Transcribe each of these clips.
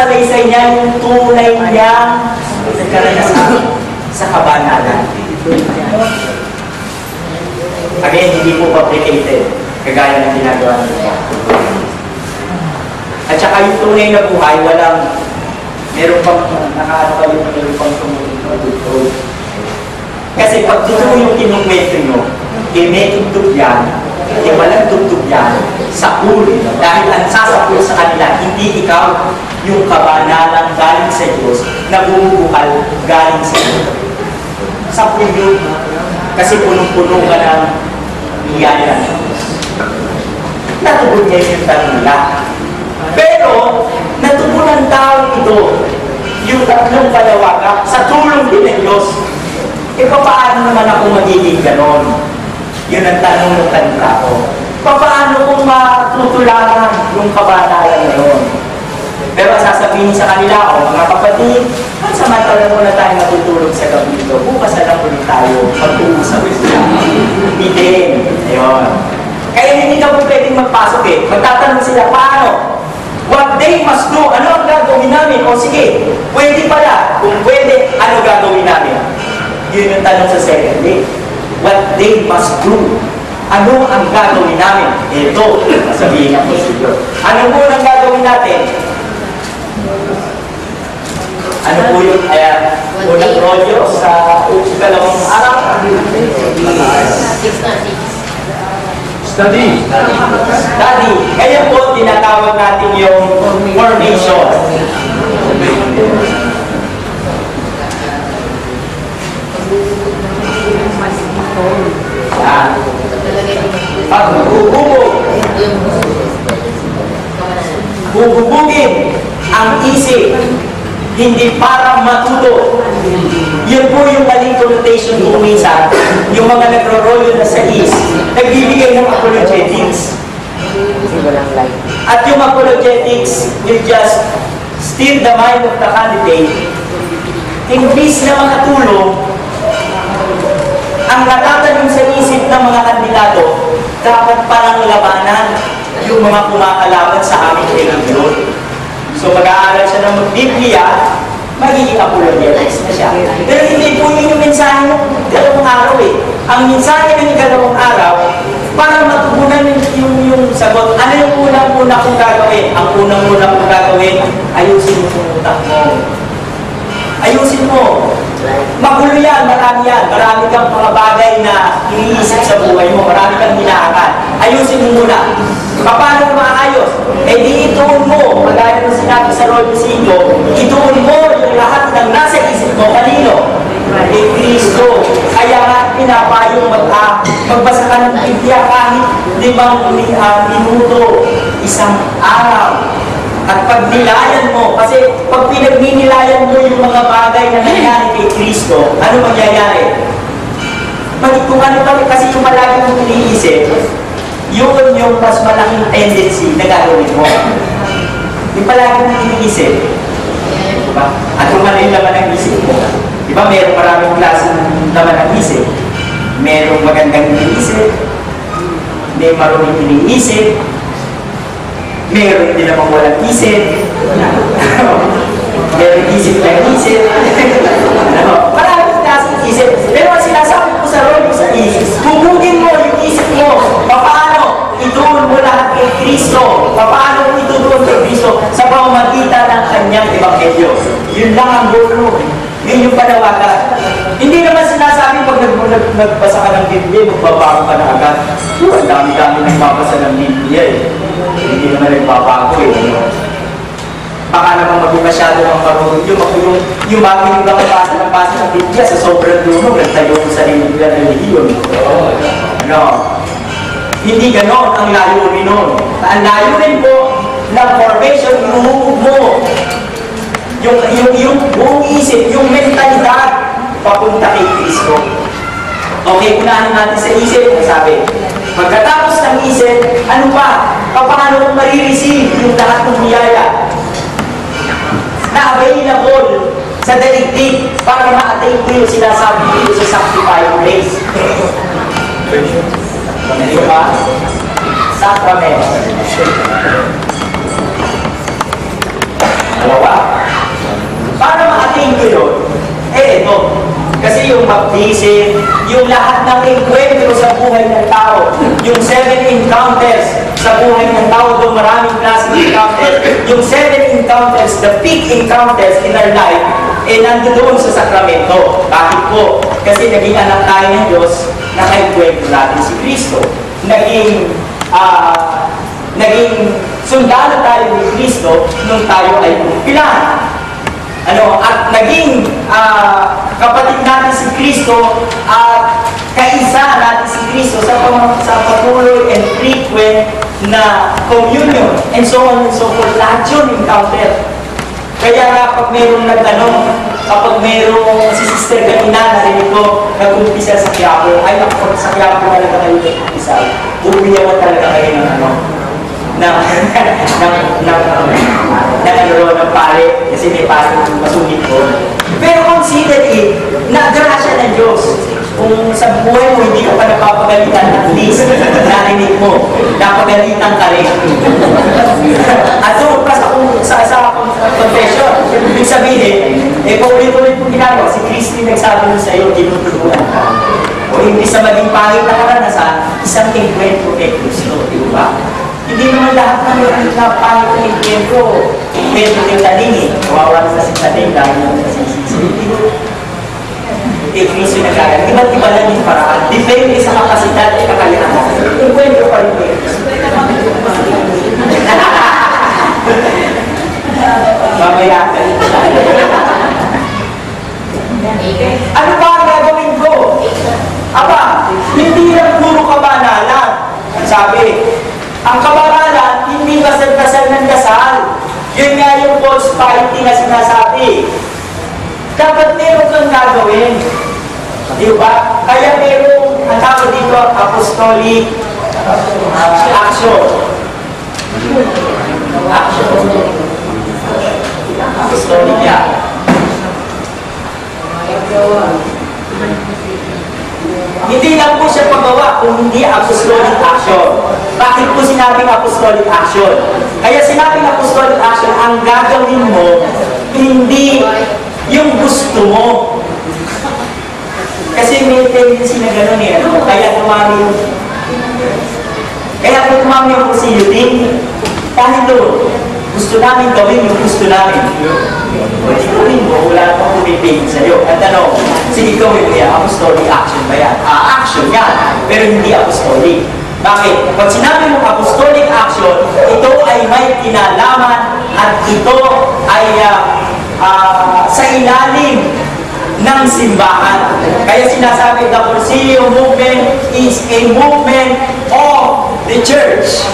sumasalaysay niya yung tunay niyang karanasan sa kabanalan. Again, hindi po fabricated, kagaya ng ginagawa nila. At saka yung tunay na buhay, meron pang nakaano kayo, meron pang tumutulog. Kasi pag totoo yung kinukwento nyo, may tugtog yan, walang tugtog yan sa ulo. Dahil ang sasapul sa kanila, hindi ikaw yung kabanalang galing sa Diyos na bumubukal galing sa Diyos. Sa puno, kasi punong-puno ka ng iyaya. Natubod niya yung tanong nila. Pero, natubod ng tao ito, yung tatlong palawaga, sa tulong din ng Diyos. E paano naman ako magiging ganon? Yun ang tanong ng kanila ko. Paano kung matutularan yung kabanalan na yun? Pero sasabihin sa kanila, mga kapatid, samantala muna tayo natutulog sa gabi ito. Bukas na lang ulit tayo mag-uusap sila. Hindi. Ayun. Kaya hindi ka po pwedeng magpasok eh. Magtatanong sila, paano? What they must do? Ano ang gagawin namin? O sige, pwede pala. Kung pwede, ano gagawin namin? Yun yung tanong sa second day. What they must do? Ano ang gagawin namin? Ito, sabihin ng prosecutor. Ano po ang gagawin natin? Ano po yung unang rolyo sa ikalawang araw? Study. Kaya po, tinatawag natin yung formation. Bubugin ang isip, hindi para matuto. Yun po yung maling connotation kung minsan, yung mga nagro-rolyo na sa nagbibigay ng apologetics. At yung apologetics will just steer the mind of the candidate. Imbis na makatulong, ang natatanong sa isip ng mga kandidato, dapat parang labanan yung mga kumakalaban sa aming religion. So mag-aaral siya ng Biblia, magiging apologetics na siya. Pero hindi po yun yung mensahe ng dalawang araw eh. Ang mensahe ng dalawang araw, para matugunan yung sagot. Ano yung unang-una kong gagawin? Ang unang-una kong gagawin, ayusin mo yung utak mo. Ayusin mo. Magulo yan, marami yan. Marami kang mga bagay na iniisip sa buhay mo. Marami kang hinahangan. Ayusin mo muna. Paano mo maayos? Eh di ituon mo. Magaya ng sinabi sa Rolyo 5, ituon mo yung lahat ng nasa isip mo. Kanino? Kay Kristo. Kaya nga pinapayong magbasa ka ng Biblia kahit 5 minuto, isang araw. At pag nilayan mo, kasi pag pinagninilayan mo yung mga bagay na nangyari kay Kristo, ano mangyayari? Kung ano pa, kasi yung malaki mong iniisip, yun yung mas malaking tendency na gagawin mo. Yung palagi mong iniisip, diba? At kung ano yung laman ng isip mo, diba mayroong maraming klase ng laman ng isip, mayroong magandang iniisip, may marunong iniisip, meron din namang walang isip. Meron isip na isip. Maraming klaseng isip. Pero ang sinasabi ko sa Rolyo sa isip, hugugin mo yung isip mo. Paano ituon mo lahat kay Kristo? Paano ituon kay Kristo sa pamamagitan ng kanyang ebanghelyo? Yun lang ang goal. Yun yung panawagan. Hindi naman sinasabi pag nagbasa ka ng Biblia, magbabago ka na agad. Ang dami-dami nagbabasa ng Biblia eh. Hindi naman nagbabago eh. Baka naman maging masyado ng marunong yung bago yung nakabasa ng basa ng Biblia sa sobrang duno, nagtayo ko sa nila ng religion. Ano? Hindi ganon ang layunin nun. Ang layunin po ng formation, inuhubog mo yung buong isip, yung mentalidad papunta kay Kristo. Okay, unahin natin sa isip, sabi. Pagkatapos ng isip, ano pa? Paano kung marireceive yung lahat ng biyaya na available sa daigdig para ma-attain ko yung sinasabi dito sa sanctifying grace? Ano ba? Sacrament. Dalawa. pagbabaptisin, yung lahat ng enkwentro sa buhay ng tao, yung 7 encounters sa buhay ng tao, doon maraming klaseng encounters, yung 7 encounters, the big encounters in our life, nandoon sa sakramento. Bakit po? Kasi naging anak tayo ng Diyos, nakainkwentro natin si Kristo. Naging sundalo tayo ni Kristo nung tayo ay kumpilan. At naging kapatid natin si Kristo at kaisa natin si Kristo sa patuloy and frequent na communion and so on and so forth. Lahat yun encounter. Kaya nga pag mayroong nagtanong, kapag mayroong si Sister kanina, narinig ko, nag-umpisa sa Quiapo, ay ako, sa Quiapo talaga kayo nag-umpisa. Bumili ako talaga kayo ng pare, kasi may pare masungit ko. Pero consider it, na-grasya ng Diyos. Kung sa buhay mo, hindi ka pa napapagalitan, at least, narinig mo, napagalitan ka rin. At doon pa sa confession, ibig sabihin, paulit-ulit mo ginagawa, si Christy nagsabi mo sa'yo, tinutulungan ka. O hindi sa maging pangit na karanasan, isang enkwentro kay Kristo, di ba? Hindi naman lahat na meron na pangit na enkwentro kay Taning, kawawa na si Taning dahil na si kay Kristo nagkagal. Iba't iba lang yung paraan. Depende sa kapasidad at kakayahan. Enkwentro pa rin kay Kristo. Mamaya ka. Ano ba ang gagawin ko? Aba, hindi lang puro kabanalan. Sabi, ang kabanalan, hindi kasal-kasal ng kasal. Yun nga yung false piety na sinasabi. Dapat meron kang gagawin. Di ba? Kaya merong, ang tawag dito, apostolic action. Apostolic yan. Hindi lang po siya paggawa kung hindi apostolic action. Bakit po sinabing apostolic action? Kaya sinabing apostolic action, ang gagawin mo, hindi yung gusto mo. Kasi may tendency na gano'n eh. Kaya tumami yung posilutin. Dahil doon, gusto namin gawin yung gusto namin. Pwede gawin mo, wala pang pumipigil sa'yo. At sige gawin mo yan, apostolic action ba yan? Action yan, pero hindi apostolic. Bakit? Pag sinabi mong apostolic action, ito ay may kinalaman at ito ay sa ilalim ng simbahan. Kaya sinasabi, the Cursillo movement is a movement of the church.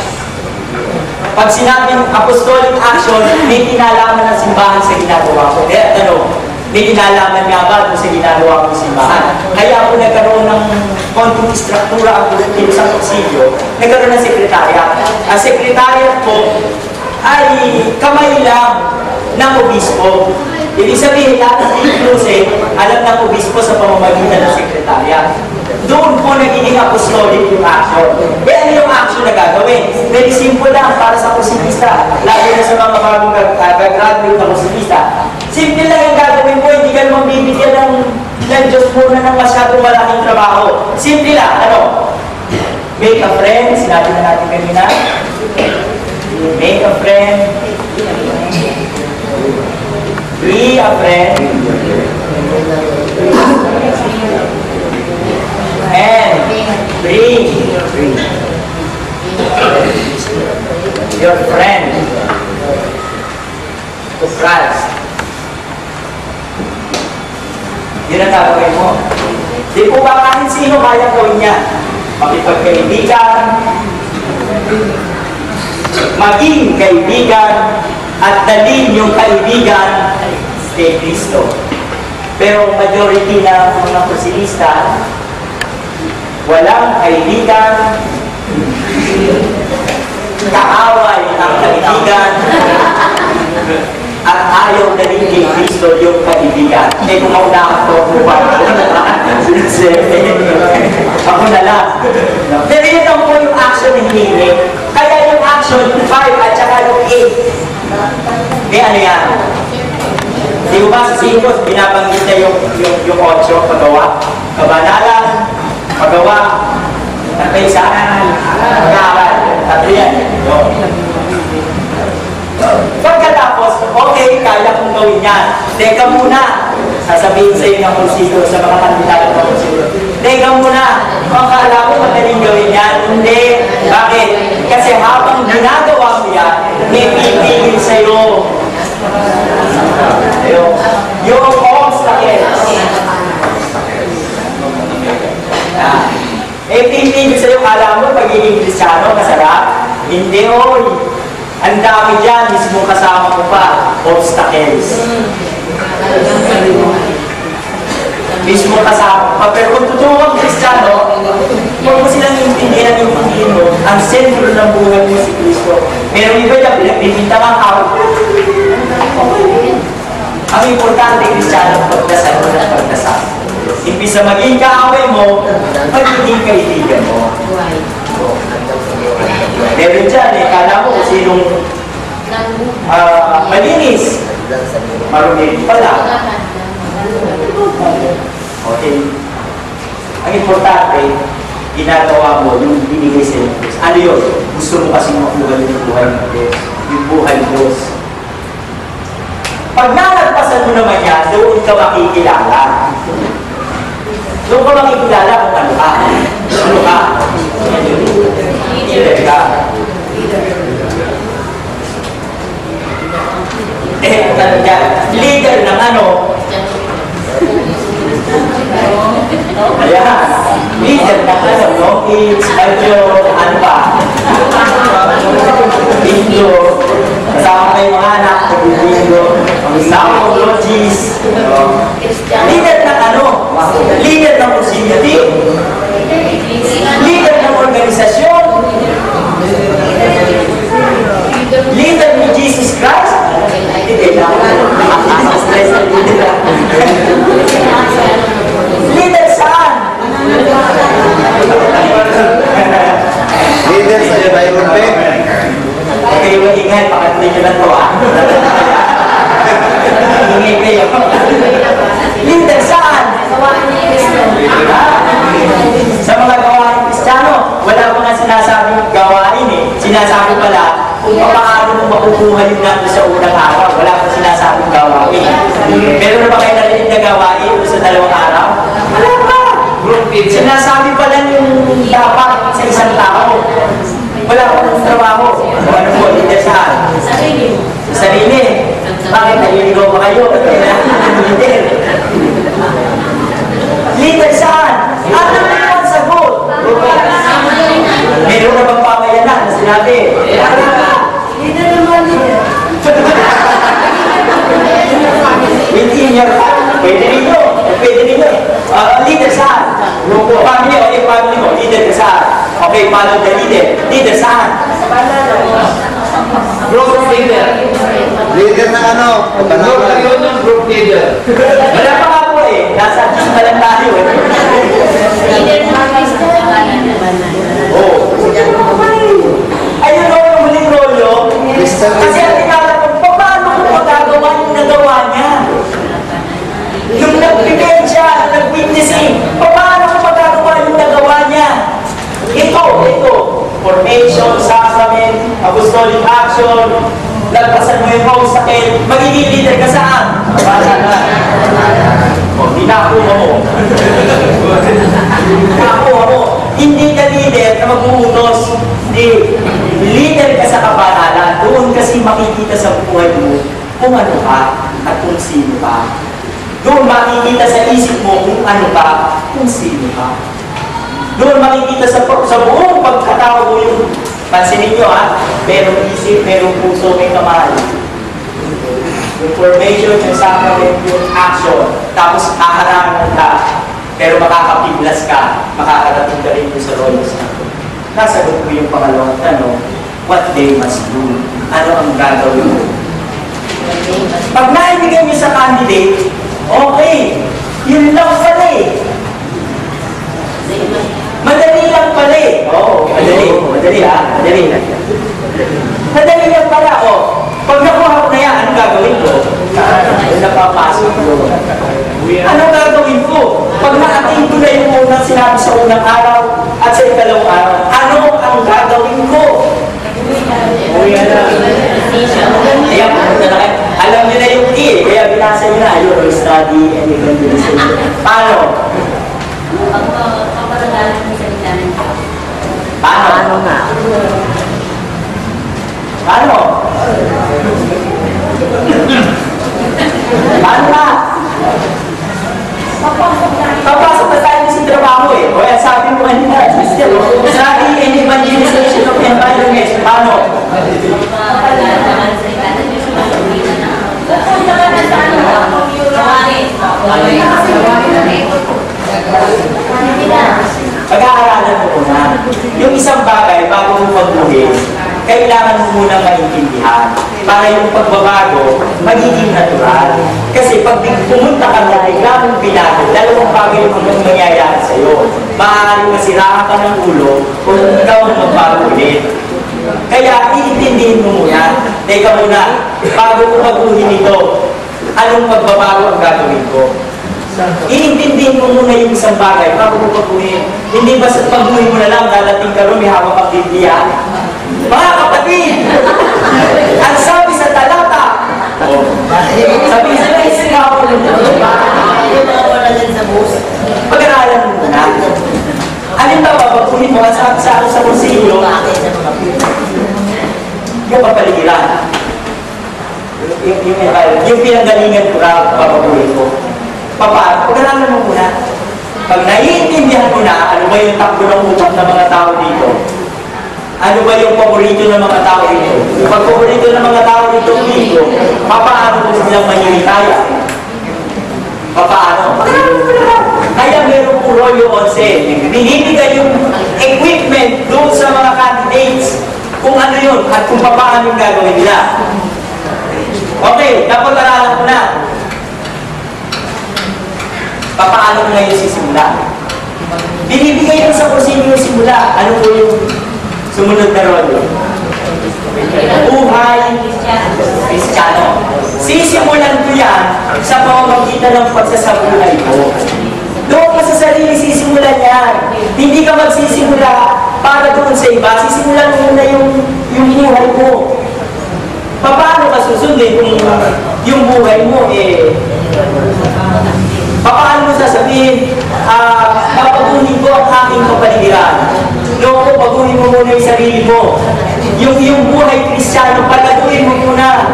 Pag sinabing apostolic action, may kinalaman ng simbahan sa ginagawa ko. Kaya may kinalaman nga ba sa ginagawa ko ng simbahan? Kaya ako nagkaroon ng konting struktura ang dito sa Cursillo, nagkaroon ng sekretariat. Ang sekretariat ko ay kamay lang ng obispo. Ibig sabihin, lahat ng inclusive, alam ng obispo sa pamamagitan ng sekretariat. Doon po nagiging apostolic yung action. Ano yung action na gagawin? Very simple lang para sa kursilista. Lalo na sa mga bagong gagraduate na kursilista. Simple lang yung gagawin mo, hindi ka naman bibigyan ng Diyos muna ng masyadong malaking trabaho. Simple lang, make a friend, sinabi na natin kanina. Make a friend. Be a friend. And bring your friend to Christ. Yun ang gagawin mo. Di po ba kahit sino kaya gawin niya? Makipagkaibigan, maging kaibigan, at dalhin yung kaibigan kay Kristo. Pero majority ng mga kursilista, walang kaibigan, kaaway ang kaibigan, at ayaw dalhin kay Kristo yung kaibigan. Kung mauna ako, ako na lang. Pero yun lang po yung action na hinihingi. Kaya yung action, 5 at saka yung 8. May ano yan? Di ba sa 5, binabanggit na yung 8, paggawa, kabanalan, paggawa, pagkaisahan, pag-aaral, tatlo yan. Pagkatapos, okay, kaya kong gawin yan. Teka muna, sasabihin sa iyo ng konsigo, sa mga kandidato ng konsigo. Teka muna, akala ko madaling gawin yan. Hindi. Bakit? Kasi habang ginagawa mo yan, may pipigil sa iyo. Yung obstacles. Pipigil sa iyo, kala mo pagiging Kristiyano, masarap? Hindi, oy. Ang dami dyan, mismo kasama ko pa, obstacles. Mismo kasama ko pa. Pero kung totoo ang Kristiyano, huwag mo silang intindihan yung Panginoon. Ang sentro ng buhay mo si Kristo. Pero iba dyan, pinagbibintang ang awit. Ang importante, Kristiyano, pagdasal mo ng pagdasal. Imbis na maging kaaway mo, magiging kaibigan mo. Meron dyan, kala mo kung sinong malinis. Marumi pala. Okay. Ang importante, ginagawa mo yung binigay sa iyo. Ano yun? Gusto mo kasi makuha yung buhay ng Diyos. Yung buhay ng Diyos. Pag nalagpasan mo naman yan, doon ka makikilala. Doon ka makikilala kung ano ka. Ano ka? Leader ka. Leader ng ano? Ayan. Leader ng ano, no? It's medyo, ano pa? Bingo. Kasama kayo mga anak, bingo. Kasama ko, logis. Leader ng ano? Leader ng community. Leader ng organisasyon. Leader ni Jesus Christ. Leader saan? Leader sa Bible Bank. Okay, mag-ingay, pakatuloy nyo lang ito Ingay kayo. Leader saan? Sa mga gawain Kristiyano, wala ko nga sinasabing gawain Sinasabi pala, kung paano mo makukuha yung natin sa unang araw, wala pa sinasabing gawain. Meron na ba kayo narinig na gawain sa 2 araw? Wala pa! Sinasabi pala yung dapat sa isang tao. Wala pa ng trabaho. Ano po, leader saan? Sarili. Sarili. Bakit naliligaw ba kayo? Leader. Leader saan? Ano na yung sagot? Meron na bang pamayanan na sinabi? Leader naman, leader. Hindi niya. Pwede ninyo. Pwede ninyo. Leader saan? Family mo. Leader ka saan? Okay, follow the leader. Leader saan? Group leader. Leader na ano? Group yun ng group leader. Wala pa nga po Nasa Diyos na lang tayo Leader ng Kristo. Ayun o, yung huling rolyo. Kasi ang tinatanong, paano kung magagawa yung nagawa niya? Yung nagbigay siya, nag-witnessing, paano kung magagawa yung nagawa niya? Ito, formation, sacrament, apostolic action, lagpasan mo yung obstacle, magiging leader ka saan? Bala na. O, dinakuha mo. Dinakuha mo. Hindi ka leader na mag-uutos. Hindi. Leader ka sa kabanalan. Doon kasi makikita sa buhay mo kung ano ka at kung sino ka. Doon makikita sa isip mo kung ano ka, kung sino ka. Doon makikita sa buong pagkatao mo yung, pansinin nyo merong isip, merong puso, may kamay. Yung formation, yung sacrament, yung action, tapos haharang ka, pero makakapiglas ka, makakarating ka rin sa royals na. Nasagot ko yung pangalawang tanong, what they must do? Ano ang gagawin mo? Pag naibigay nyo sa candidate, okay, yun lang pala Madali lang pala Oo, madali. Madali lang pala Pag nakuha ko na yan, anong gagawin ko? Napapasok Ano gagawin ko? Pag nakating ko na yung unang sinabi sa unang araw at sa ikalawang araw, ano ang gagawin ko? Uwi na. Kaya pumunta na kayo. Alam niyo na yung key, kaya binasa niyo na your study and evangelization. Paano? Paano nga? Paano? Paano nga? Papasok na tayo sa trabaho eh. O yan, sabi mo kanina, study and evangelization of environment. Paano? Pag-aaralan mo muna. Yung isang bagay, bago mo pagbuhin, kailangan mo munang maintindihan para yung pagbabago magiging natural. Kasi pag pumunta ka na, bigla mong binago, dalawang bagay yung mangyayari sa'yo. Maaaring masiraan ka ng ulo kung ikaw ang magbago ulit. Kaya iintindihin mo muna. Teka muna, bago ko pagbuhin ito, anong pagbabago ang gagawin ko? Iintindihin mo muna yung isang bagay bago mo pagbuhin. Hindi ba sa pagbuhin mo na lang, dadating ka rin, may hawak ang Biblia? Mga kapatid! Ang sabi sa talata, sabi sa ikaw, pag-aralan mo na. Halimbawa, pagbuhin mo, sa konsilyo, yung papaligiran. Yung pinanggalingan ko na papabuhin ko. Paano? Pag-aralan mo muna. Pag naiintindihan mo na, ano ba yung takbo ng utak ng mga tao dito? Ano ba yung paborito ng mga tao dito? Pag paborito ng mga tao dito, paano mo silang manyinikaya? Paano? Kaya meron po Rolyo 11. Binibigay yung equipment doon sa mga candidates kung ano yun at kung paano yung gagawin nila. Okay, dapat aralan mo na. Paano mo ngayon sisimula? Binibigay lang sa kursilyo yung simula. Ano po yung sumunod na rolo? Buhay Kristiyano. Sisimulan ko yan sa pamamagitan ng pagsasabuhay ko. Doon ka sa sarili sisimulan yan. Hindi ka magsisimula para doon sa iba. Sisimulan mo muna yung buhay mo. Paano ka susundin kung yung buhay mo paano mo sasabihin, papagunin ko ang aking kapaligiran. Loko, pagunin mo muna yung sarili mo. Yung buhay Kristiyano, palaguin mo muna.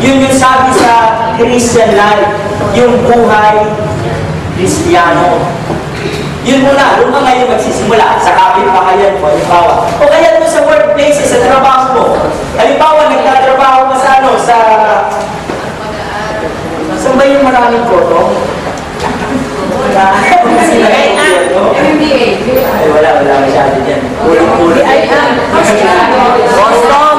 Yun yung sabi sa Christian life, yung buhay Kristiyano. Yun muna, doon ka ngayon magsisimula. Sa kapit-pakayan mo, halimbawa. O kaya doon sa workplace, sa trabaho mo. Halimbawa, nagtatrabaho ka sa saan ba yung maraming photo? Ay, wala masyado dyan. Ulo-ulo. Boston!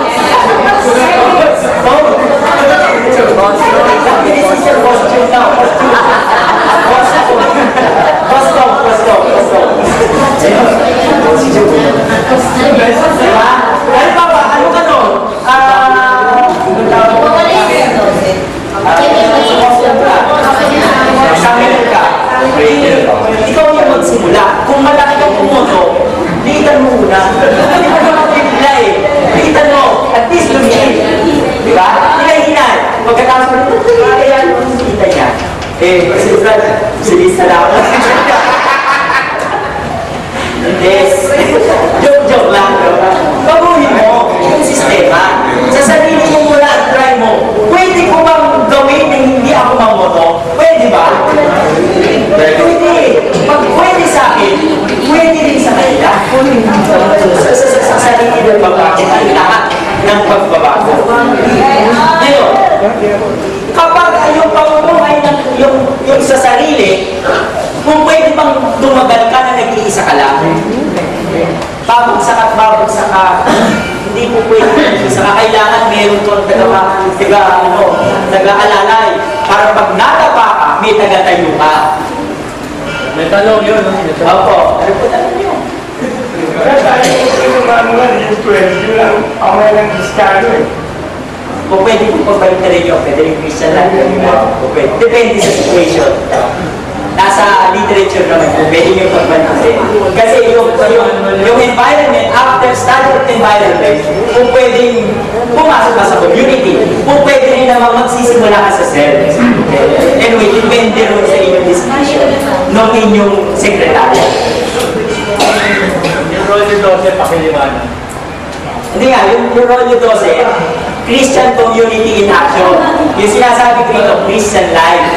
Ano ba? Ano ka no? Ikaw yung magsimula. Kung malaki kang pumoto, liitan mo muna. Hindi mo naman bibigla eh. Liitan mo. At least lumigay. Di ba? Hinahinay. Pagkatapos mo, kaya yung liitan niya. Kasi Brad, silista lang ako. Yes. Joke lang. Baguhin mo yung sistema. Sa sarili mo muna at try mo. Pwede ko bang gawin na hindi ako mamoto? Pwede ba? Pwede. Pag pwede sa akin, pwede rin sa kanila. Sa sarili ng pagbabago. Ang lahat ng pagbabago. Ngayon, kapag yung pamumuhay ng yung sa sarili, kung pwede bang tumagal ka na nag-iisa ka lang, babagsak at babagsak ka, hindi po pwede nag-iisa ka. Kailangan meron kang taga-alalay para pag natapa ka, may taga-tayo ka. May tanong yun. Opo. Ano po tanong yun? Kung pwede po pagbalik na rin yun, pwede rin Christian lang. Depende sa situation. nasa literature naman po, pwede nyo pagbantusin. Kasi yung environment, after study of environment, kung pwedeng pumasok ka sa community, kung pwede rin naman magsisimula ka sa self. Anyway, depende rin sa inyong decision ng inyong sekretarya. Yung role ni Jose, pakiliwanan. Hindi nga, yung role nyo 12, Christian community in action. Yung sinasabi ko ito, Christian life.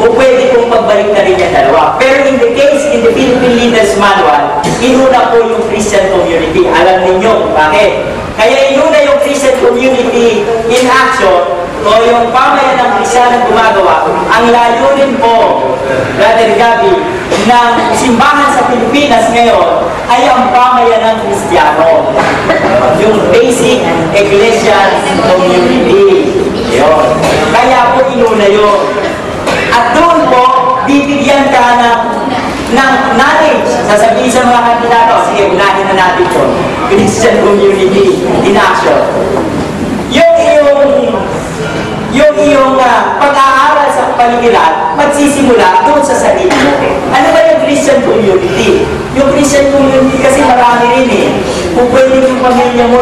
O pwede kong pagbalik na rin yung dalawa. Pero in the case, in the Philippine Leaders Manual, inuna po yung Christian community. Alam ninyo, bakit? Kaya inuna yung Christian community in action, o yung pamayan ng Kristiyanong gumagawa, ang layunin po, Brother Gabi, ng simbahan sa Pilipinas ngayon ay ang pamayan ng Kristiyano. Yung basic ecclesial community. Yun. Kaya po inuna yun. At doon po, bibigyan ka ng knowledge. Sasabihin sa mga kandidato, sige, unahin na natin ito. Christian community in action. Yung iyong pag-aaral sa paligiran, magsisimula doon sa sarili mo. Ano ba yung Christian community? Yung Christian community kasi marami rin eh. Kung pwede yung pamilya mo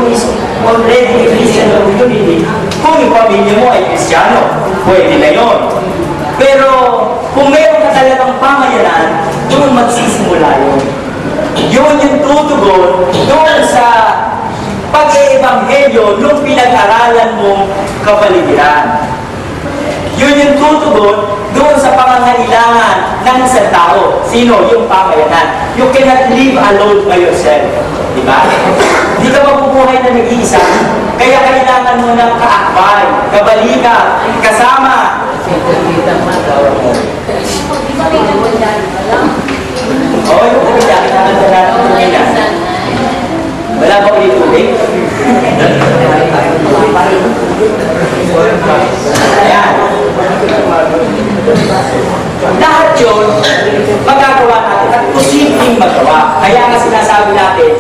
is already a Christian community. Kung yung pamilya mo ay Kristiyano, pwede na yun. Pero kung meron ka talagang pamayanan, doon magsisimula yun. Yun yung tutugon doon sa pag-eebanghelyo nung pinag-aralan mong kapaligiran. Yun yung tutugon doon sa pangangailangan ng isang tao. Sino? Yung pamayanan. You cannot live alone by yourself. Diba? Hindi ka mabubuhay na nag-iisa. Kaya kailangan mo ng kaakbay, kabalikan, kasama. Oo, yung kabalikan. Wala ba ulit tubig? Ayan. Lahat yun, magagawa natin at posibleng magawa. Kaya nga sinasabi natin,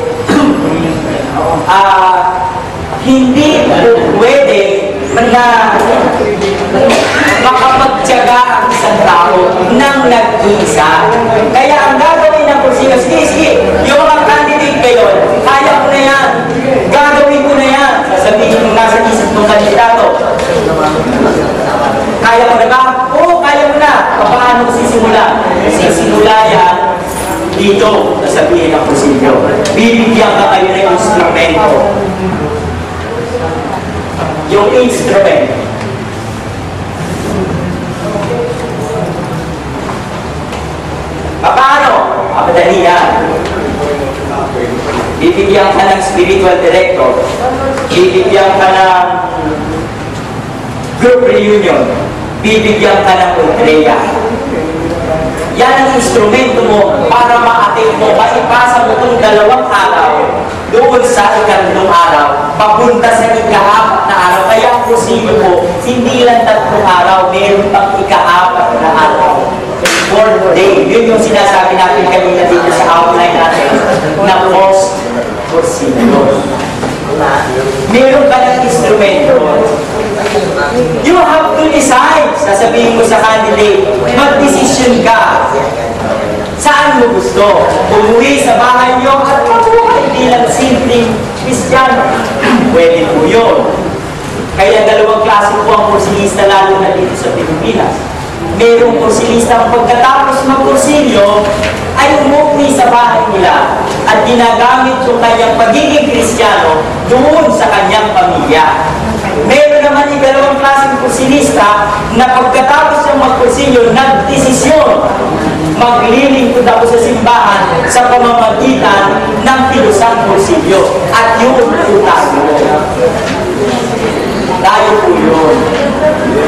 hindi pwede na makapagtyaga ang isang tao nang nag-iisa. Kaya ang gagawin ng kursiga, sige, yung mga candidate kayo, kaya ko na yan, gagawin ko na yan. Sasabihin mo nasa isip ng kandidato. Kaya mo na ba? Oo, kaya mo na. Paano sisimula? Sisimula yan dito, sasabihin ng kursiga. Bibigyan ka kayo ng instrumento. Yung instrument. Paano? Madali yan. Bibigyan ka ng spiritual director. Bibigyan ka ng group reunion. Bibigyan ka ng ultreya. Yan ang instrumento mo para ma-attain mo, maipasa mo itong 2 araw doon sa ikatlong araw, papunta sa ika-4 na araw. Kaya ang prosedo po, hindi lang 3 araw, meron pang ika-4 na araw. 4th day. Yun yung sinasabi natin kanina dito sa outline natin na post-procedo. Meron ka ng instrumento. You have to decide. Sasabihin mo sa candidate, mag-decision ka. Saan mo gusto? Umuwi sa bahay niyo at mabuhay bilang simpleng Kristiyano. Pwede po yun. Kaya 2 klase po ang kursilista lalo na dito sa Pilipinas. Merong kursilista ang pagkatapos mag-kursilyo ay umuwi sa bahay nila at ginagamit yung kanyang pagiging Kristiyano doon sa kanyang pamilya. Meron naman 2 klaseng kursilista na pagkatapos ng mag-kursilyo, nagdesisyon maglilingkod ako sa simbahan sa pamamagitan ng pilusang kursilyo. At yun po tayo po yun.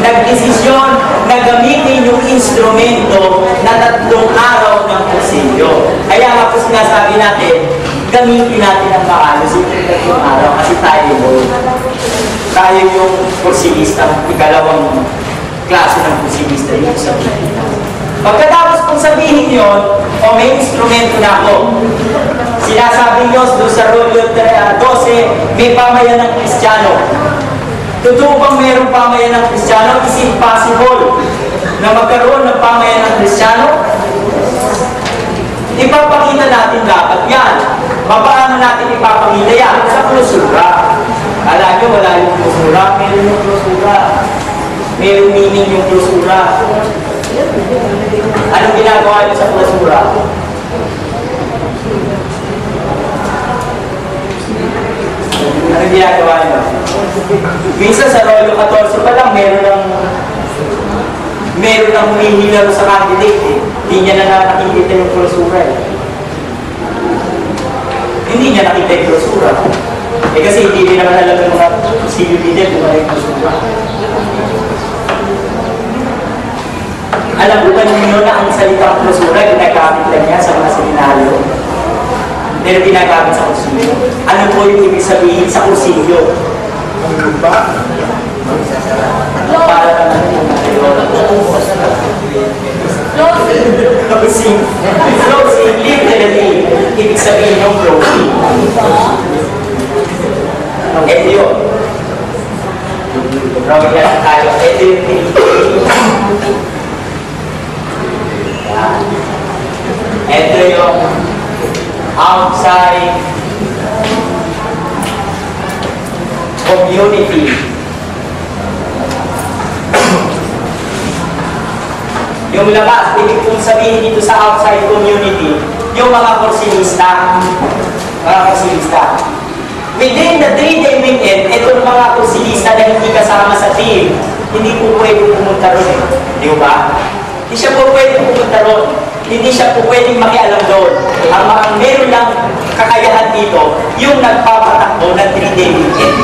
Nagdesisyon na gamitin yung instrumento na 3 araw ng kursilyo. Kaya nga po sinasabi natin, gamitin natin ang maayos yung 3 araw kasi tayo yung kursilista, 2 klase ng kursilista dito sa Pilipinas. Pagkatapos kong sabihin yun, may instrumento na ako. Sinasabi nyo doon sa Rolyo 12, may pamayan ng Kristiyano. Totoo bang mayroong pamayan ng Kristiyano? Is it possible na magkaroon ng pamayanan ng Kristiyano? Ipapakita natin dapat yan. Paano natin ipapakita yan? Sa klosura. Alam nyo, wala yung klosura. Meron yung klosura. Meron meaning yung klosura. Anong ginagawa nyo sa klosura? Anong ginagawa nyo? Minsan sa Rolo 14 pa lang, meron ng humihilaro sa candidate eh. Hindi niya na nakikita yung klosura eh. Hindi niya nakita yung klosura. Eh kasi hindi rin naman alam ng mga civil leader kung ano yung klosura. Alam ko ba ninyo na ang salitang klosura ginagamit lang niya sa mga seminaryo? Pero ginagamit sa kursilyo. Ano po yung ibig sabihin sa kursilyo? Para naman yung closing. Closing, literally, ibig sabihin yung closing. Ito yun. Drawing na lang tayo. Ito yung ito yung outside community. Yung labas, ibig kong sabihin dito sa outside community, yung mga kursilista. Within the 3-day weekend, itong mga kursilista na hindi kasama sa team, hindi po pwede pumunta ron eh. Di ba? Hindi siya po pwede pumunta ron. Hindi siya po pwedeng makialam doon. Ang meron lang kakayahan dito, yung nagpapatakbo ng 3-day weekend.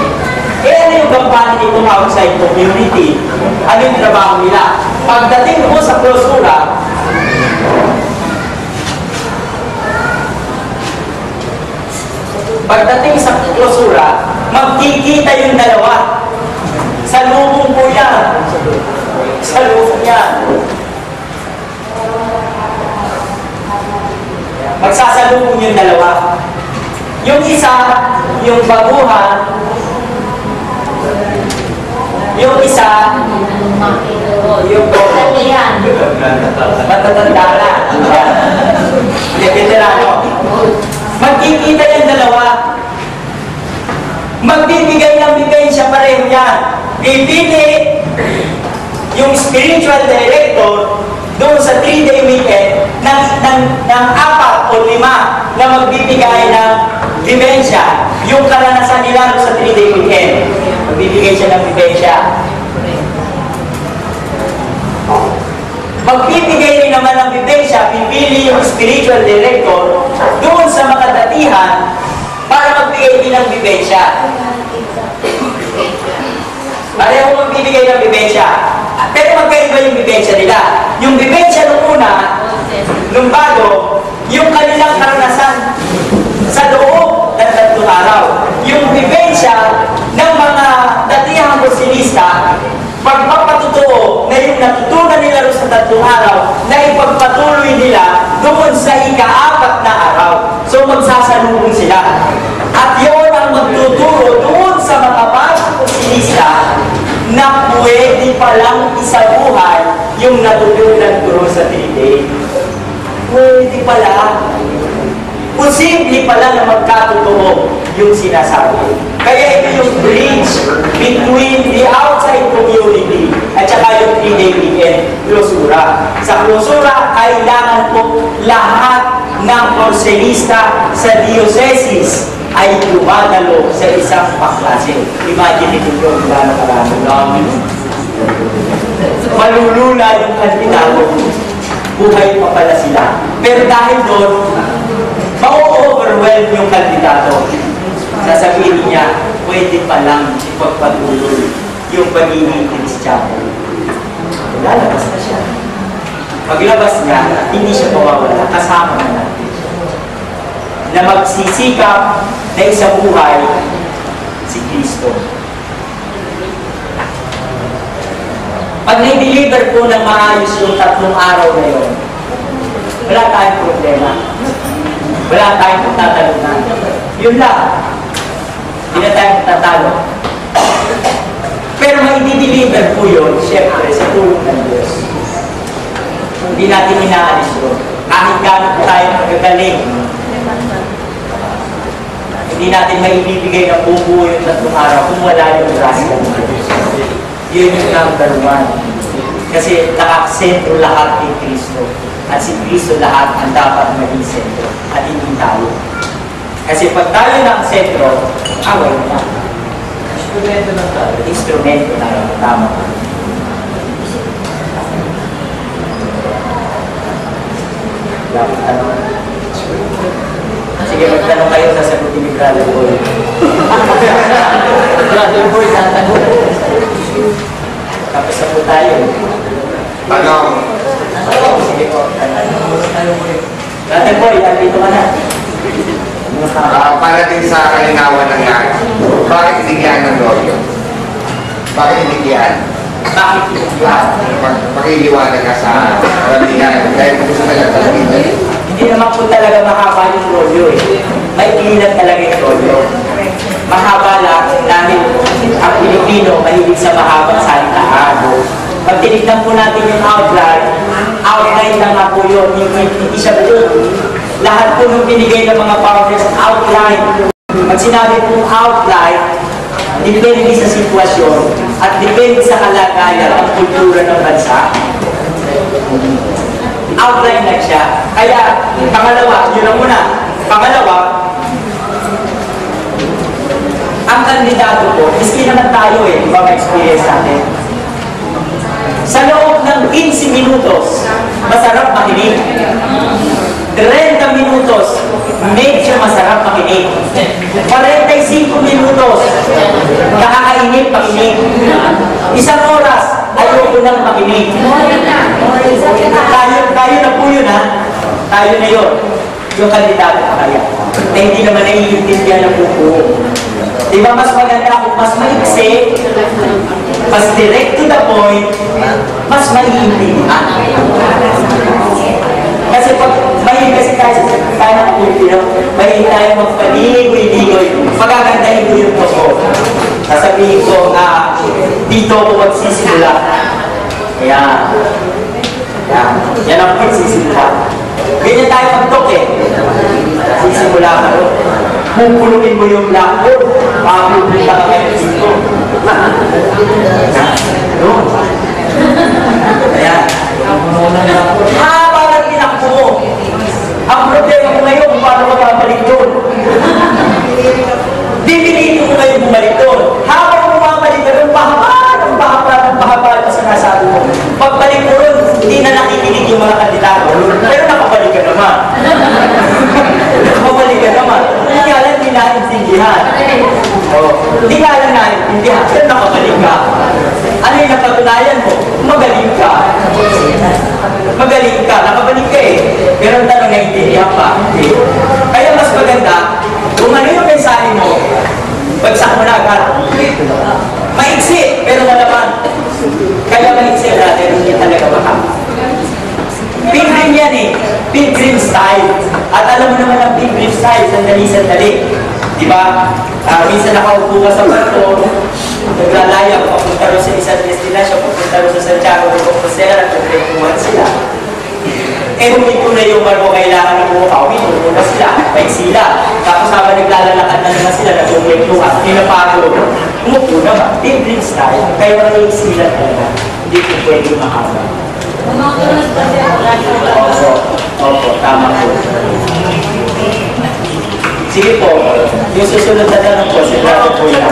Eh ano yung gampanin nitong outside community? Ano yung trabaho nila? Pagdating mo sa klosura, magkikita yung dalawa. Sa lubong po yan. Sa lubong yan. Magsasalubong yung dalawa. Yung isa, yung baguhan, yung isa, yung matatanda na. Veterano. Magkikita yung dalawa. Magbibigay ng bigay pareho yan. Ipili yung spiritual director doon sa 3-day weekend ng 4 o 5 na magbibigay ng dimensya. Yung karanasan nila doon sa 3-day weekend. Magbibigay siya ng dimensya. Magbibigay rin naman ng bibensya, pipili yung spiritual director doon sa mga datihan para magbigay din ng bibensya. Pareho magbibigay ng bibensya. Pero magkaiba yung bibensya nila. Yung bibensya nung una, nung bago, yung kanilang karanasan sa loob ng 3 araw. Yung bibensya ng mga datihang kursilista, pagpapatutuo na yung natutunan nila rin sa 3 araw na ipagpatuloy nila doon sa ika-4 na araw. So magsasalubong sila. At yun ang magtuturo doon sa mga bagong kursilista na pwede palang isabuhay yung natutunan ko sa 3-day. Pwede pala. Posible pala na magkatotoo yung sinasabi. Kaya ito yung bridge between the outside community at saka yung 3-day weekend klosura. Sa klosura, kailangan po lahat ng kursilista sa diocese ay dumadalo sa isang paklase. Imagine ito yung gano'ng karami lang. Malulula yung kandidato. Buhay pa pala sila. Pero dahil doon, ma-overwhelm yung kandidato. Sasabihin niya, pwede pa lang ipagpatuloy yung pagiging Kristiyano. Lalabas na siya. Paglabas niya, hindi siya mawawala. Kasama na natin. Na magsisikap na isang buhay si Kristo. Pag na-deliver po ng maayos yung 3 araw na yun, wala tayong problema. Wala tayong pagtatalunan. Yun lang. Hindi na tayong pagtatalo. Pero may i-deliver po yun, siyempre, sa tulong ng Diyos. Hindi natin inaalis yun. Kahit gano'n po tayo magagaling, hindi natin maibibigay ng bubuo yung 3 araw kung wala yung grasya. Yun yung number 1. Kasi nakasentro lahat kay Kristo. At si Kristo lahat ang dapat maging sentro. At hindi tayo. Kasi pag tayo ng sentro, away na. Instrumento lang tayo. Instrumento na yun. Tama. Sige, magtanong kayo, sasagutin ni Brother Boy. Brother Boy, tatanong. Tapos na po tayo. Tanong. Sige po. Brother Boy, andito ka na. Parating sa kalinawan ng lahat. Bakit inigyan ng Lord? Bakit inigyan? Bakit yan? Pakiliwanag ka sa karamihan. Dahil gusto na lang talagang Hindi naman po talaga mahaba yung rolyo eh. May ilan talaga yung rolyo. Mahaba lang dahil ang Pilipino mahilig sa mahabang salitaan. Pag tinignan po natin yung outline lang nga po yun. Hindi siya po. Lahat po nung binigay ng mga founders, outline. Pag sinabi pong outline, depende sa sitwasyon at depende sa kalagayan ang kultura ng bansa. Outline lang siya. Kaya, pangalawa, yun ang muna. Pangalawa, ang kandidato po, miski naman tayo eh, di ba ma-experience natin? Sa loob ng 15 minutos, masarap makinig. 30 minutos, medyo masarap makinig. 45 minutos, nakakainip makinig. 1 oras, ayoko nang makinig. Tayo na po yun ha. Tayo na yun. Yung kandidato pa kaya. Na hindi naman naiintindihan ng buo. Di ba mas maganda kung mas maiksi, mas direct to the point, mas maiintindihan. Kasi pag mahilig kasi tayo ng Pilipino, mahilig tayo magpaligoy-ligoy, magagandahin ko yung toko. Sasabihin ko, dito ako magsisimula. Ayan. Ayan. Yan ang magsisimula. Ganyan tayo mag-talk eh. Sisimula ka rin. Pupulutin mo yung blackboard, makapupunta ka kayo dito. Doon. Ayan. Parang tinakbo mo. Ang problema mo ngayon, paano magpapalik doon? Dipilitin mo ngayon bumalik doon. Habang bumabalik ka doon, bahaba sa nasabi mo. Pagbalik mo doon, hindi na nakikinig yung mga kandidato. Pero nakabalik ka naman. Nakabalik ka naman. Hindi nga lang hindi naintindihan. Hindi nga lang naintindihan. Pero nakabalik ka. Ano yung napatunayan mo? Magaling ka. Magaling ka. Nakabalik ka eh. Pero ang tanong naintindihan pa. Okay. Kaya mas maganda, kung ano yung mensahe mo, bagsak mo na agad. Maiksi, pero malaman. Kaya maiksi natin, hindi talaga makakita. Pilgrim yan eh. Pilgrim style. At alam mo naman ang pilgrim style, sandali-sandali. Diba? Minsan nakaupo ka sa barko, naglalaya, papunta rin sa isang destinasyon, papunta rin sa Santiago de Compostela, nagkukuhan sila. Eh, huminto na yung barko, kailangan ng buka, huminto na sila, may sila. Tapos habang naglalakad na naman sila, nagkukuhan, pinapagod. Umupo naman, pilgrim style, kaya maraming sila talaga. Hindi ko pwede mahaba. Opo, tama po. Sige po, yung susunod na tanong po, si Brother po yan.